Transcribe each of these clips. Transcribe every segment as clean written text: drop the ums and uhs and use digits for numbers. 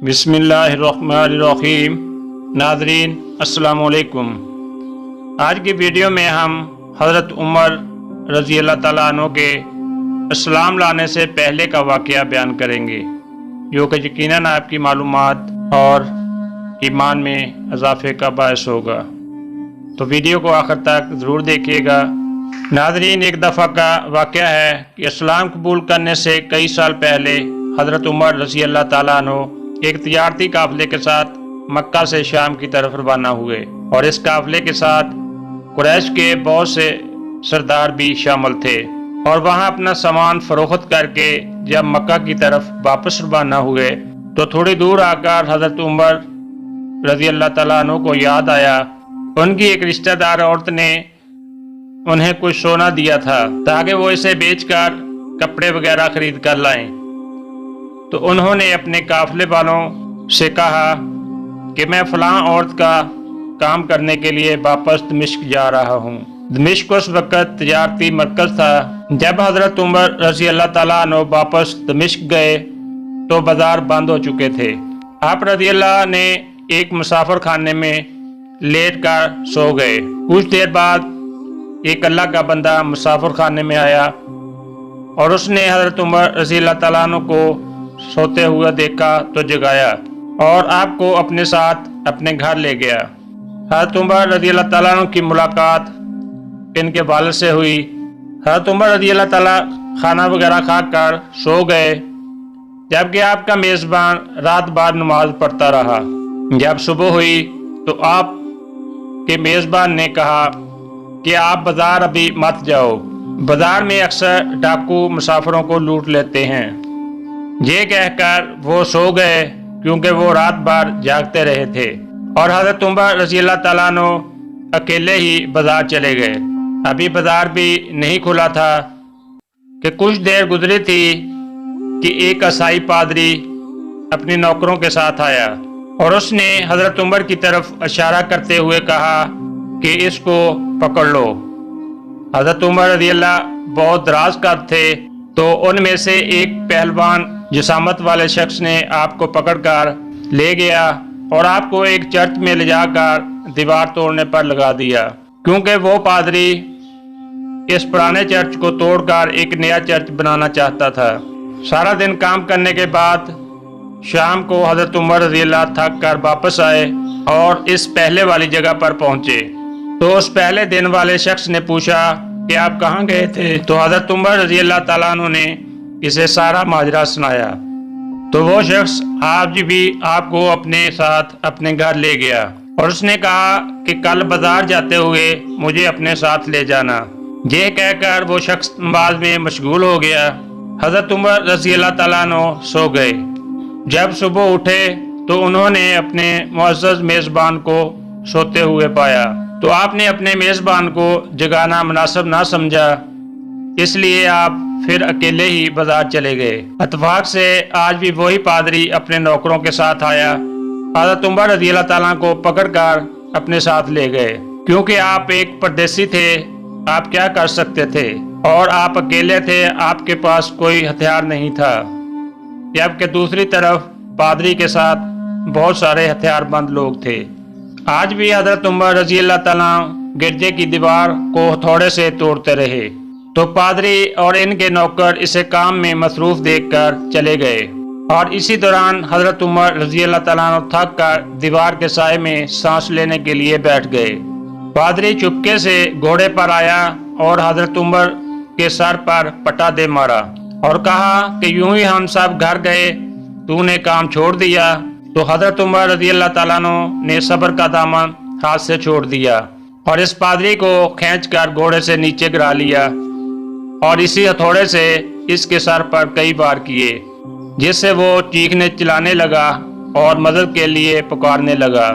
بسم اللہ الرحمن الرحیم۔ ناظرین السلام علیکم۔ آج کی ویڈیو میں ہم حضرت عمر رضی اللہ تعالیٰ عنہ کے اسلام لانے سے پہلے کا واقعہ بیان کریں گے، جو کہ یقیناً آپ کی معلومات اور ایمان میں اضافے کا باعث ہوگا، تو ویڈیو کو آخر تک ضرور دیکھیے گا۔ ناظرین، ایک دفعہ کا واقعہ ہے کہ اسلام قبول کرنے سے کئی سال پہلے حضرت عمر رضی اللہ تعالیٰ عنہ ایک تجارتی قافلے کے ساتھ مکہ سے شام کی طرف روانہ ہوئے، اور اس قافلے کے ساتھ قریش کے بہت سے سردار بھی شامل تھے، اور وہاں اپنا سامان فروخت کر کے جب مکہ کی طرف واپس روانہ ہوئے تو تھوڑی دور آ کر حضرت عمر رضی اللہ تعالیٰ عنہ کو یاد آیا ان کی ایک رشتہ دار عورت نے انہیں کچھ سونا دیا تھا تاکہ وہ اسے بیچ کر کپڑے وغیرہ خرید کر لائیں۔ تو انہوں نے اپنے قافلے والوں سے کہا کہ میں فلاں عورت کا کام کرنے کے لیے واپس دمشق جا رہا ہوں۔ دمشق اس وقت تجارتی مرکز تھا۔ جب حضرت عمر رضی اللہ تعالیٰ عنہ واپس دمشق گئے تو بازار بند ہو چکے تھے۔ آپ رضی اللہ نے ایک مسافر خانے میں لیٹ کر سو گئے۔ کچھ دیر بعد ایک اللہ کا بندہ مسافر خانے میں آیا اور اس نے حضرت عمر رضی اللہ تعالیٰ عنہ کو سوتے ہوئے دیکھا تو جگایا اور آپ کو اپنے ساتھ اپنے گھر لے گیا۔ حضرت عمر رضی اللہ تعالیٰ عنہ کی ملاقات ان کے والد سے ہوئی۔ حضرت عمر رضی اللہ تعالیٰ کھانا وغیرہ کھا کر سو گئے، جبکہ آپ کا میزبان رات بھر نماز پڑھتا رہا۔ جب صبح ہوئی تو آپ کے میزبان نے کہا کہ آپ بازار ابھی مت جاؤ، بازار میں اکثر ڈاکو مسافروں کو لوٹ لیتے ہیں۔ یہ کہہ کر وہ سو گئے کیونکہ وہ رات بھر جاگتے رہے تھے، اور حضرت عمر رضی اللہ تعالیٰ عنہ اکیلے ہی بازار چلے گئے۔ ابھی بازار بھی نہیں کھلا تھا کہ کچھ دیر گزری تھی کہ ایک عیسائی پادری اپنے نوکروں کے ساتھ آیا اور اس نے حضرت عمر کی طرف اشارہ کرتے ہوئے کہا کہ اس کو پکڑ لو۔ حضرت عمر رضی اللہ بہت دراز قد تھے، تو ان میں سے ایک پہلوان جسامت والے شخص نے آپ کو پکڑ کر لے گیا اور آپ کو ایک چرچ میں لے جا کر دیوار توڑنے پر لگا دیا، کیونکہ وہ پادری اس پرانے چرچ کو توڑ کر ایک نیا چرچ بنانا چاہتا تھا۔ سارا دن کام کرنے کے بعد شام کو حضرت عمر رضی اللہ تھک کر واپس آئے اور اس پہلے والی جگہ پر پہنچے۔ تو اس پہلے دن والے شخص نے پوچھا کہ آپ کہاں گئے تھے؟ تو حضرت عمر رضی اللہ تعالیٰ عنہ نے اسے سارا ماجرا سنایا۔ تو وہ شخص آج بھی آپ کو اپنے ساتھ اپنے گھر لے گیا اور اس نے کہا کہ کل بازار جاتے ہوئے مجھے اپنے ساتھ لے جانا۔ یہ کہہ کر وہ شخص نماز میں مشغول ہو گیا۔ حضرت عمر رضی اللہ تعالیٰ عنہ سو گئے۔ جب صبح اٹھے تو انہوں نے اپنے معزز میزبان کو سوتے ہوئے پایا، تو آپ نے اپنے میزبان کو جگانا مناسب نہ سمجھا، اس لیے آپ پھر اکیلے ہی بازار چلے گئے۔ اتفاق سے آج بھی وہی پادری اپنے نوکروں کے ساتھ آیا۔ حضرت عمر رضی اللہ تعالیٰ کو پکڑ کر اپنے ساتھ لے گئے، کیونکہ آپ ایک پردیسی تھے، آپ کیا کر سکتے تھے، اور آپ اکیلے تھے، آپ کے پاس کوئی ہتھیار نہیں تھا، جبکہ دوسری طرف پادری کے ساتھ بہت سارے ہتھیار بند لوگ تھے۔ آج بھی حضرت عمر رضی اللہ تعالیٰ گرجے کی دیوار کو ہتھوڑے سے توڑتے رہے، تو پادری اور ان کے نوکر اسے کام میں مصروف دیکھ کر چلے گئے، اور اسی دوران حضرت عمر رضی اللہ تعالیٰ تھک کر دیوار کے سائے میں سانس لینے کے لیے بیٹھ گئے۔ پادری چپکے سے گھوڑے پر آیا اور حضرت عمر کے سر پر پٹا دے مارا اور کہا کہ یوں ہی ہم سب گھر گئے، تو نے کام چھوڑ دیا۔ تو حضرت عمر رضی اللہ تعالیٰ نے صبر کا دامن ہاتھ سے چھوڑ دیا اور اس پادری کو کھینچ کر گھوڑے سے نیچے گرا لیا اور اسی ہتھوڑے سے اس کے سر پر کئی بار کیے، جس سے وہ چیخنے چلانے لگا اور مدد کے لیے پکارنے لگا۔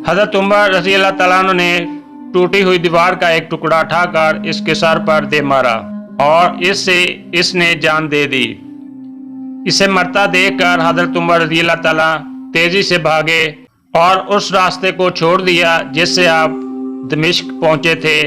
حضرت عمر رضی اللہ تعالیٰ نے ٹوٹی ہوئی دیوار کا ایک ٹکڑا اٹھا کر اس کے سر پر دے مارا اور اس سے اس نے جان دے دی۔ اسے مرتا دیکھ کر حضرت عمر رضی اللہ تعالیٰ تیزی سے بھاگے اور اس راستے کو چھوڑ دیا جس سے آپ دمشق پہنچے تھے،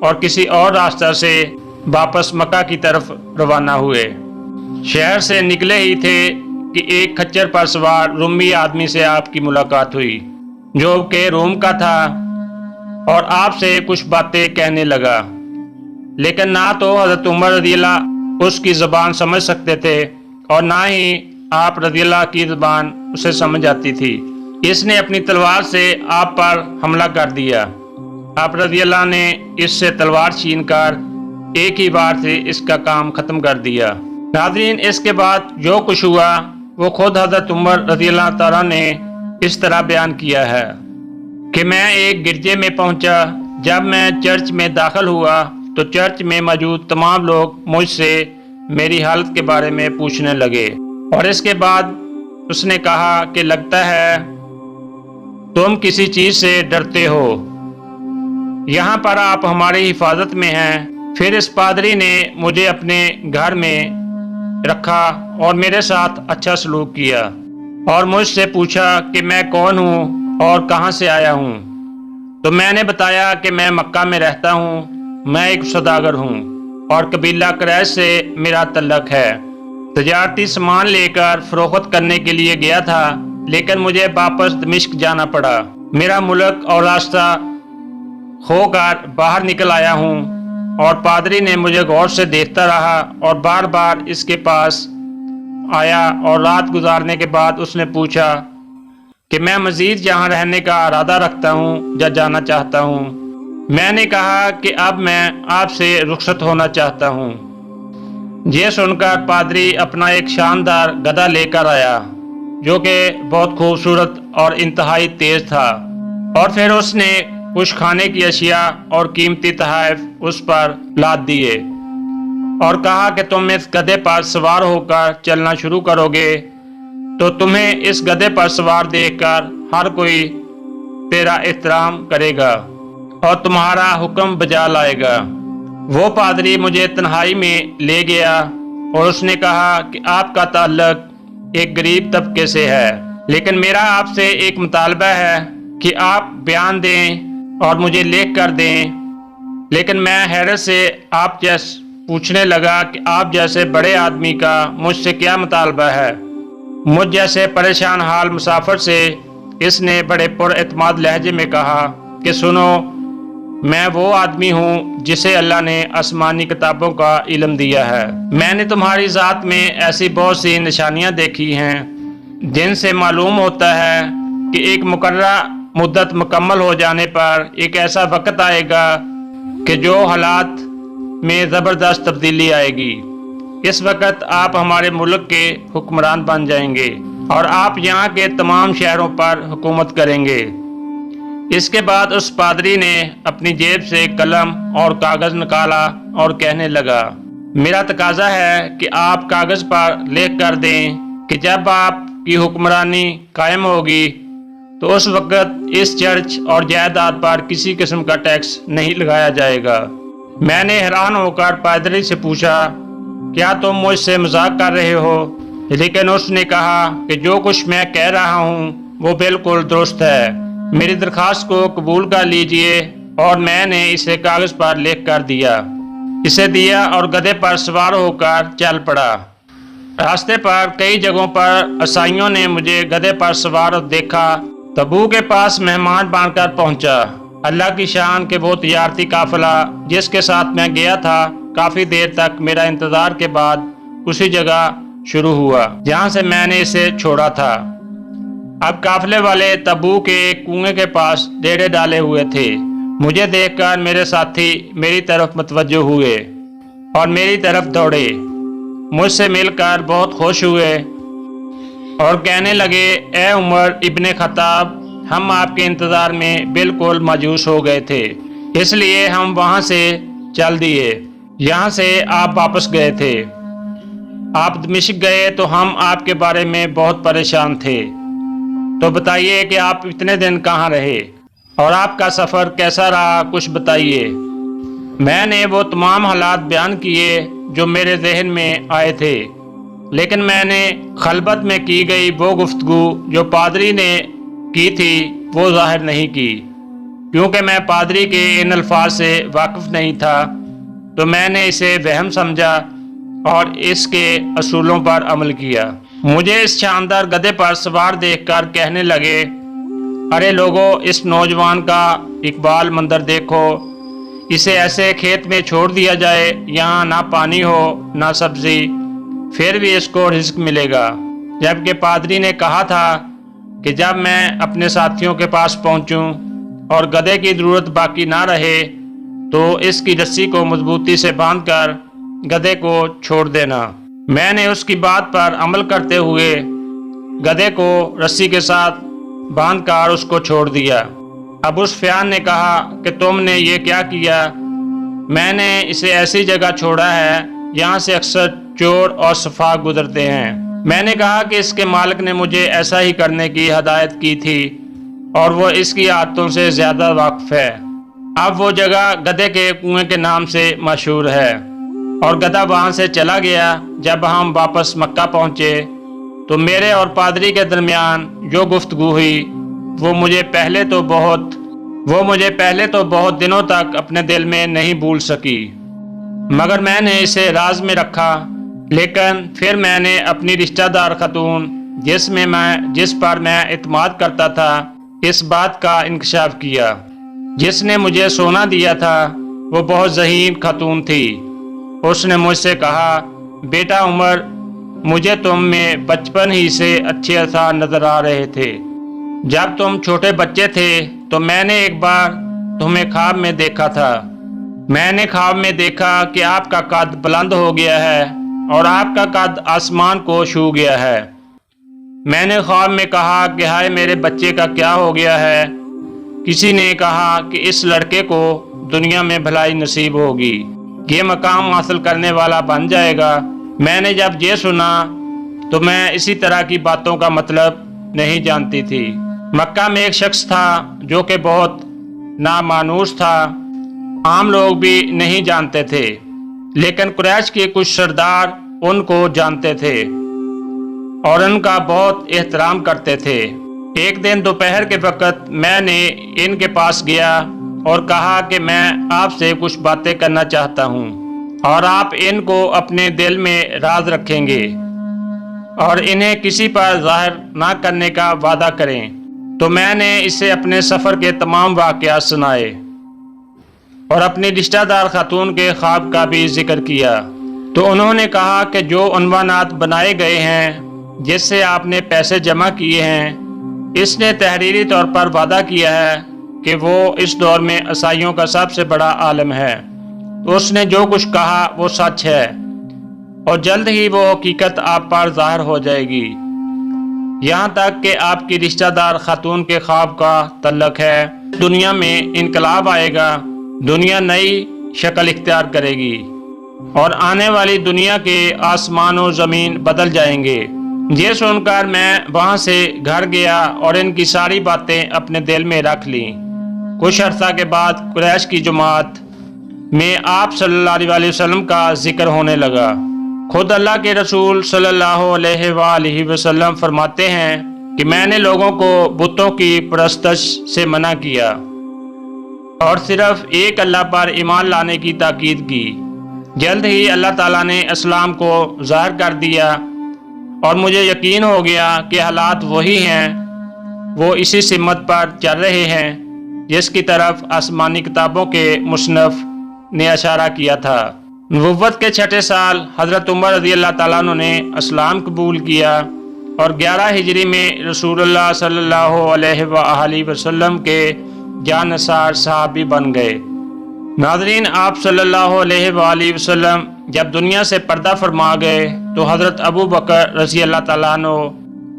اور کسی اور راستہ سے واپس مکہ کی طرف روانہ ہوئے۔ شہر سے نکلے ہی تھے کہ ایک کھچر پر سوار رومی آدمی سے آپ کی ملاقات ہوئی جو کہ روم کا تھا اور آپ سے کچھ باتیں کہنے لگا، لیکن نہ تو حضرت عمر رضی اللہ اس کی زبان سمجھ سکتے تھے اور نہ ہی آپ رضی اللہ کی زبان اسے سمجھ آتی تھی۔ اس نے اپنی تلوار سے آپ پر حملہ کر دیا۔ آپ رضی اللہ نے اس سے تلوار چھین کر ایک ہی بار سے اس کا کام ختم کر دیا۔ ناظرین، اس کے بعد جو کچھ ہوا وہ خود حضرت عمر رضی اللہ تعالیٰ نے اس طرح بیان کیا ہے کہ میں ایک گرجے میں پہنچا۔ جب میں چرچ میں داخل ہوا تو چرچ میں موجود تمام لوگ مجھ سے میری حالت کے بارے میں پوچھنے لگے، اور اس کے بعد اس نے کہا کہ لگتا ہے تم کسی چیز سے ڈرتے ہو، یہاں پر آپ ہماری حفاظت میں ہیں۔ پھر اس پادری نے مجھے اپنے گھر میں رکھا اور میرے ساتھ اچھا سلوک کیا اور مجھ سے پوچھا کہ میں کون ہوں اور کہاں سے آیا ہوں۔ تو میں نے بتایا کہ میں مکہ میں رہتا ہوں، میں ایک سوداگر ہوں اور قبیلہ قریش سے میرا تعلق ہے۔ تجارتی سامان لے کر فروخت کرنے کے لیے گیا تھا، لیکن مجھے واپس دمشق جانا پڑا۔ میرا ملک اور راستہ کھو کر باہر نکل آیا ہوں، اور پادری نے مجھے غور سے دیکھتا رہا اور بار بار اس کے پاس آیا، اور رات گزارنے کے بعد اس نے پوچھا کہ میں مزید یہاں رہنے کا ارادہ رکھتا ہوں یا جانا چاہتا ہوں۔ میں نے کہا کہ اب میں آپ سے رخصت ہونا چاہتا ہوں۔ یہ سن کر پادری اپنا ایک شاندار گدھا لے کر آیا جو کہ بہت خوبصورت اور انتہائی تیز تھا، اور پھر اس نے کچھ کھانے کی اشیاء اور قیمتی تحائف اس پر لاد دیے اور کہا کہ تم اس گدھے پر سوار ہو کر چلنا شروع کرو گے تو تمہیں اس گدھے پر سوار دیکھ کر ہر کوئی تیرا احترام کرے گا اور تمہارا حکم بجا لائے گا۔ وہ پادری مجھے تنہائی میں لے گیا اور اس نے کہا کہ آپ کا تعلق ایک غریب طبقے سے ہے، لیکن میرا آپ سے ایک مطالبہ ہے کہ آپ بیان دیں اور مجھے لکھ کر دیں۔ لیکن میں حیرت سے آپ جیسے پوچھنے لگا کہ آپ جیسے بڑے آدمی کا مجھ سے کیا مطالبہ ہے؟ مجھ جیسے پریشان حال مسافر سے اس نے بڑے پر اعتماد لہجے میں کہا کہ سنو، میں وہ آدمی ہوں جسے اللہ نے آسمانی کتابوں کا علم دیا ہے۔ میں نے تمہاری ذات میں ایسی بہت سی نشانیاں دیکھی ہیں جن سے معلوم ہوتا ہے کہ ایک مقررہ مدت مکمل ہو جانے پر ایک ایسا وقت آئے گا کہ جو حالات میں زبردست تبدیلی آئے گی۔ اس وقت آپ ہمارے ملک کے حکمران بن جائیں گے اور آپ یہاں کے تمام شہروں پر حکومت کریں گے۔ اس کے بعد اس پادری نے اپنی جیب سے قلم اور کاغذ نکالا اور کہنے لگا، میرا تقاضا ہے کہ آپ کاغذ پر لکھ کر دیں کہ جب آپ کی حکمرانی قائم ہوگی تو اس وقت اس چرچ اور جائیداد پر کسی قسم کا ٹیکس نہیں لگایا جائے گا۔ میں نے حیران ہو کر پادری سے پوچھا، کیا تم مجھ سے مذاق کر رہے ہو؟ لیکن اس نے کہا کہ جو کچھ میں کہہ رہا ہوں وہ بالکل درست ہے، میری درخواست کو قبول کر لیجئے۔ اور میں نے اسے کاغذ پر لکھ کر اسے دیا اور گدھے پر سوار ہو کر چل پڑا۔ راستے پر کئی جگہوں پر عیسائیوں نے مجھے گدھے پر سوار دیکھا۔ تبوک کے پاس مہمان بن کر پہنچا۔ اللہ کی شان کہ وہ تجارتی قافلہ جس کے ساتھ میں گیا تھا کافی دیر تک میرا انتظار کے بعد اسی جگہ شروع ہوا جہاں سے میں نے اسے چھوڑا تھا۔ اب قافلے والے تبوک کے ایک کنویں کے پاس ڈیرے ڈالے ہوئے تھے۔ مجھے دیکھ کر میرے ساتھی میری طرف متوجہ ہوئے اور میری طرف دوڑے، مجھ سے مل کر بہت خوش ہوئے اور کہنے لگے، اے عمر ابن خطاب، ہم آپ کے انتظار میں بالکل مایوس ہو گئے تھے، اس لیے ہم وہاں سے چل دیے۔ یہاں سے آپ واپس گئے تھے، آپ دمشق گئے تو ہم آپ کے بارے میں بہت پریشان تھے۔ تو بتائیے کہ آپ اتنے دن کہاں رہے اور آپ کا سفر کیسا رہا، کچھ بتائیے۔ میں نے وہ تمام حالات بیان کیے جو میرے ذہن میں آئے تھے، لیکن میں نے خلوت میں کی گئی وہ گفتگو جو پادری نے کی تھی وہ ظاہر نہیں کی، کیونکہ میں پادری کے ان الفاظ سے واقف نہیں تھا، تو میں نے اسے وہم سمجھا اور اس کے اصولوں پر عمل کیا۔ مجھے اس شاندار گدھے پر سوار دیکھ کر کہنے لگے، ارے لوگو، اس نوجوان کا اقبال منظر دیکھو، اسے ایسے کھیت میں چھوڑ دیا جائے، یہاں نہ پانی ہو نہ سبزی، پھر بھی اس کو رزق ملے گا۔ جبکہ پادری نے کہا تھا کہ جب میں اپنے ساتھیوں کے پاس پہنچوں اور گدھے کی ضرورت باقی نہ رہے تو اس کی رسی کو مضبوطی سے باندھ کر گدھے کو چھوڑ دینا۔ میں نے اس کی بات پر عمل کرتے ہوئے گدھے کو رسی کے ساتھ باندھ کر اس کو چھوڑ دیا۔ ابو سفیان نے کہا کہ تم نے یہ کیا کیا؟ میں نے اسے ایسی جگہ چھوڑا ہے یہاں سے اکثر چور اور سفاہ گزرتے ہیں۔ میں نے کہا کہ اس کے مالک نے مجھے ایسا ہی کرنے کی ہدایت کی تھی اور وہ اس کی عادتوں سے زیادہ واقف ہے۔ اب وہ جگہ گدھے کے کنویں کے نام سے مشہور ہے، اور گدھا وہاں سے چلا گیا۔ جب ہم واپس مکہ پہنچے تو میرے اور پادری کے درمیان جو گفتگو ہوئی وہ مجھے پہلے تو بہت دنوں تک اپنے دل میں نہیں بھول سکی، مگر میں نے اسے راز میں رکھا۔ لیکن پھر میں نے اپنی رشتہ دار خاتون جس پر میں اعتماد کرتا تھا اس بات کا انکشاف کیا۔ جس نے مجھے سونا دیا تھا وہ بہت ذہین خاتون تھی۔ اس نے مجھ سے کہا، بیٹا عمر، مجھے تم میں بچپن ہی سے اچھے آثار نظر آ رہے تھے۔ جب تم چھوٹے بچے تھے تو میں نے ایک بار تمہیں خواب میں دیکھا تھا۔ میں نے خواب میں دیکھا کہ آپ کا قد بلند ہو گیا ہے اور آپ کا قد آسمان کو چھو گیا ہے۔ میں نے خواب میں کہا کہ ہائے میرے بچے کا کیا ہو گیا ہے؟ کسی نے کہا کہ اس لڑکے کو دنیا میں بھلائی نصیب ہوگی، یہ مقام حاصل کرنے والا بن جائے گا۔ میں نے جب یہ سنا تو میں اسی طرح کی باتوں کا مطلب نہیں جانتی تھی۔ مکہ میں ایک شخص تھا جو کہ بہت نامانوس تھا، عام لوگ بھی نہیں جانتے تھے، لیکن قریش کے کچھ سردار ان کو جانتے تھے اور ان کا بہت احترام کرتے تھے۔ ایک دن دوپہر کے وقت میں نے ان کے پاس گیا اور کہا کہ میں آپ سے کچھ باتیں کرنا چاہتا ہوں اور آپ ان کو اپنے دل میں راز رکھیں گے اور انہیں کسی پر ظاہر نہ کرنے کا وعدہ کریں۔ تو میں نے اسے اپنے سفر کے تمام واقعات سنائے اور اپنی رشتہ دار خاتون کے خواب کا بھی ذکر کیا۔ تو انہوں نے کہا کہ جو عنوانات بنائے گئے ہیں جس سے آپ نے پیسے جمع کیے ہیں، اس نے تحریری طور پر وعدہ کیا ہے کہ وہ اس دور میں عیسائیوں کا سب سے بڑا عالم ہے۔ تو اس نے جو کچھ کہا وہ سچ ہے اور جلد ہی وہ حقیقت آپ پر ظاہر ہو جائے گی۔ یہاں تک کہ آپ کی رشتہ دار خاتون کے خواب کا تعلق ہے، دنیا میں انقلاب آئے گا، دنیا نئی شکل اختیار کرے گی اور آنے والی دنیا کے آسمان و زمین بدل جائیں گے۔ یہ سن کر میں وہاں سے گھر گیا اور ان کی ساری باتیں اپنے دل میں رکھ لیں۔ کچھ عرصہ کے بعد قریش کی جماعت میں آپ صلی اللہ علیہ وسلم کا ذکر ہونے لگا۔ خود اللہ کے رسول صلی اللہ علیہ وآلہ وسلم فرماتے ہیں کہ میں نے لوگوں کو بتوں کی پرستش سے منع کیا اور صرف ایک اللہ پر ایمان لانے کی تاکید کی۔ جلد ہی اللہ تعالیٰ نے اسلام کو ظاہر کر دیا اور مجھے یقین ہو گیا کہ حالات وہی ہیں، وہ اسی سمت پر چل رہے ہیں جس کی طرف آسمانی کتابوں کے مصنف نے اشارہ کیا تھا۔ نبوت کے 6 سال حضرت عمر رضی اللہ تعالیٰ عنہ نے اسلام قبول کیا اور 11 ہجری میں رسول اللہ صلی اللہ علیہ وآلہ وسلم کے جانثار صحابی بن گئے۔ ناظرین، آپ صلی اللہ علیہ وآلہ وسلم جب دنیا سے پردہ فرما گئے تو حضرت ابو بکر رضی اللہ تعالیٰ عنہ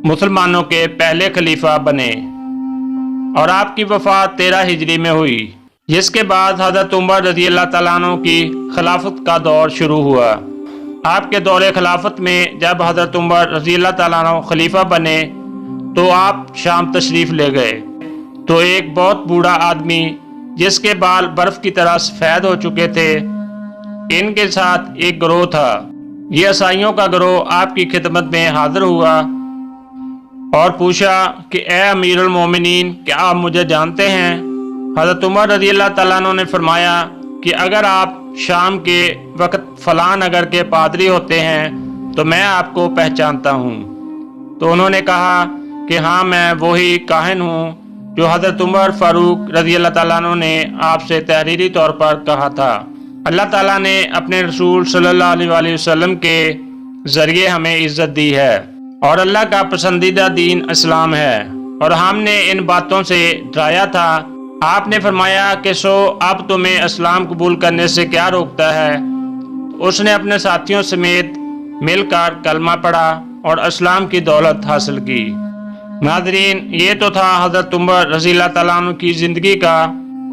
مسلمانوں کے پہلے خلیفہ بنے اور آپ کی وفات 13 ہجری میں ہوئی، جس کے بعد حضرت عمر رضی اللہ تعالیٰ عنہ کی خلافت کا دور شروع ہوا۔ آپ کے دور خلافت میں جب حضرت عمر رضی اللہ تعالیٰ عنہ خلیفہ بنے تو آپ شام تشریف لے گئے تو ایک بہت بوڑھا آدمی جس کے بال برف کی طرح سفید ہو چکے تھے، ان کے ساتھ ایک گروہ تھا۔ یہ عیسائیوں کا گروہ آپ کی خدمت میں حاضر ہوا اور پوچھا کہ اے امیر المومنین، کیا آپ مجھے جانتے ہیں؟ حضرت عمر رضی اللہ تعالیٰ عنہ نے فرمایا کہ اگر آپ شام کے وقت فلاں نگر کے پادری ہوتے ہیں تو میں آپ کو پہچانتا ہوں۔ تو انہوں نے کہا کہ ہاں میں وہی کاہن ہوں جو حضرت عمر فاروق رضی اللہ تعالیٰ عنہ نے آپ سے تحریری طور پر کہا تھا۔ اللہ تعالیٰ نے اپنے رسول صلی اللہ علیہ وآلہ وسلم کے ذریعے ہمیں عزت دی ہے اور اللہ کا پسندیدہ دین اسلام ہے، اور ہم نے ان باتوں سے ڈرایا تھا۔ آپ نے فرمایا کہ سو اب تمہیں اسلام قبول کرنے سے کیا روکتا ہے؟ اس نے اپنے ساتھیوں سمیت مل کر کلمہ پڑھا اور اسلام کی دولت حاصل کی۔ ناظرین، یہ تو تھا حضرت عمر رضی اللہ تعالیٰ عنہ کی زندگی کا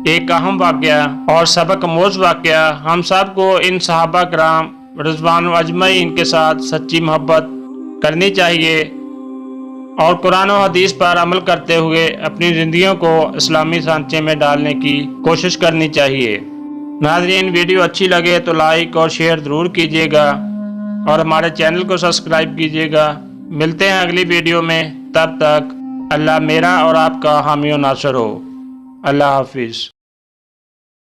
ایک اہم واقعہ اور سبق آموز واقعہ۔ ہم سب کو ان صحابہ کرام رضوان اجمعین کے ساتھ سچی محبت کرنی چاہیے اور قرآن و حدیث پر عمل کرتے ہوئے اپنی زندگیوں کو اسلامی سانچے میں ڈالنے کی کوشش کرنی چاہیے۔ ناظرین، ویڈیو اچھی لگے تو لائک اور شیئر ضرور کیجیے گا اور ہمارے چینل کو سبسکرائب کیجیے گا۔ ملتے ہیں اگلی ویڈیو میں، تب تک اللہ میرا اور آپ کا حامی و ناصر ہو۔ اللہ حافظ۔